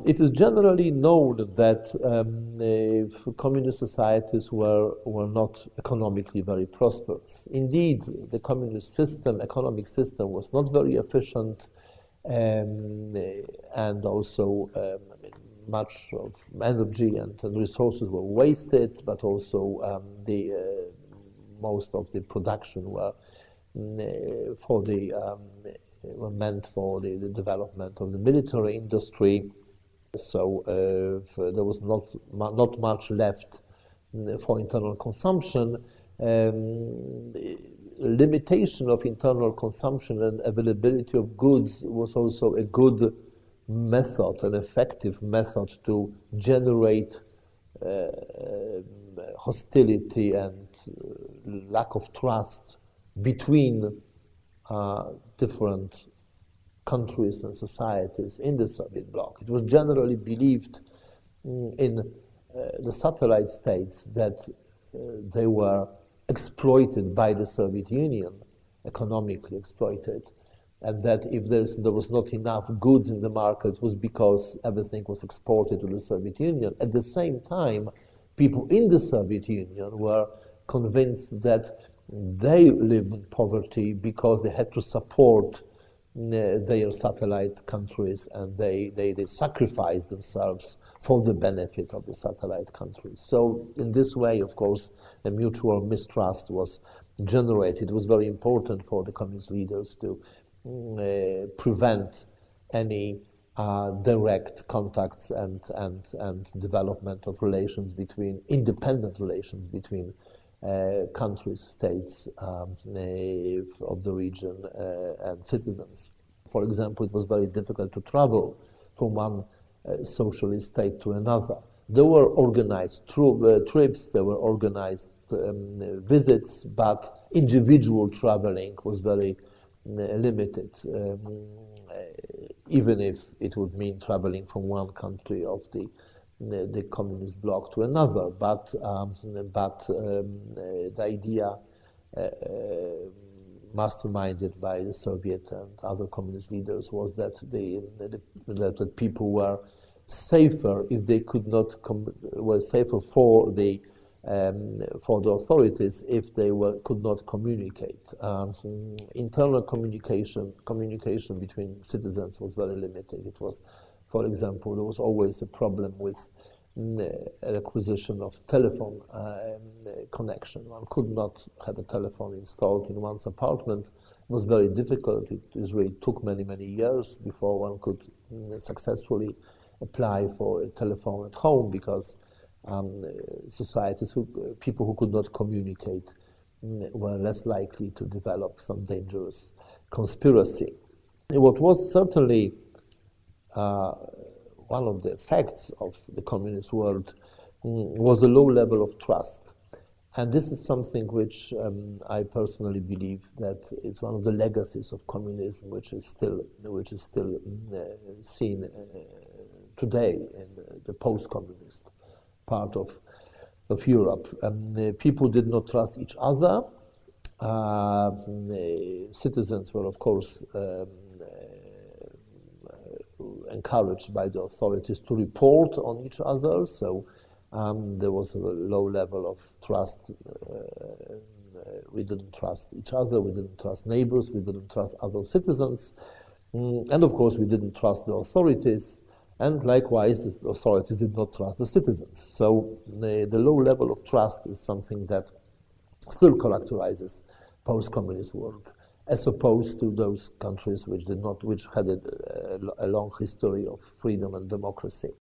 it is generally known that communist societies were not economically very prosperous. Indeed, the communist system, economic system, was not very efficient, and also much of energy and resources were wasted, but also most of the production were meant for the development of the military industry. So there was not much left for internal consumption. Limitation of internal consumption and availability of goods was also a good method, an effective method to generate hostility and lack of trust between different countries and societies in the Soviet bloc. It was generally believed in the satellite states that they were exploited by the Soviet Union, economically exploited, and that if there was not enough goods in the market, it was because everything was exported to the Soviet Union. At the same time, people in the Soviet Union were convinced that they lived in poverty because they had to support their satellite countries, and they sacrificed themselves for the benefit of the satellite countries. So in this way, of course, a mutual mistrust was generated. It was very important for the communist leaders to prevent any direct contacts and development of relations between, independent relations between countries, states of the region and citizens. For example, it was very difficult to travel from one socialist state to another. There were organized trips, there were organized visits, but individual traveling was very limited, even if it would mean traveling from one country of the communist bloc to another, but the idea masterminded by the Soviet and other communist leaders was that that people were safer if they could not were safer for the authorities if they could not communicate. Internal communication between citizens was very limited. It was, for example, there was always a problem with acquisition of telephone connection. One could not have a telephone installed in one's apartment. It was very difficult. It usually took many, many years before one could successfully apply for a telephone at home, because people who could not communicate were less likely to develop some dangerous conspiracy. What was certainly one of the effects of the communist world was a low level of trust. And this is something which I personally believe that it's one of the legacies of communism, which is still seen today in the post-communist part of Europe. People did not trust each other. Citizens were, of course, encouraged by the authorities to report on each other, so there was a low level of trust. We didn't trust each other, we didn't trust neighbors, we didn't trust other citizens, and of course we didn't trust the authorities, and likewise the authorities did not trust the citizens. So the low level of trust is something that still characterizes post-communist world, as opposed to those countries which had a long history of freedom and democracy.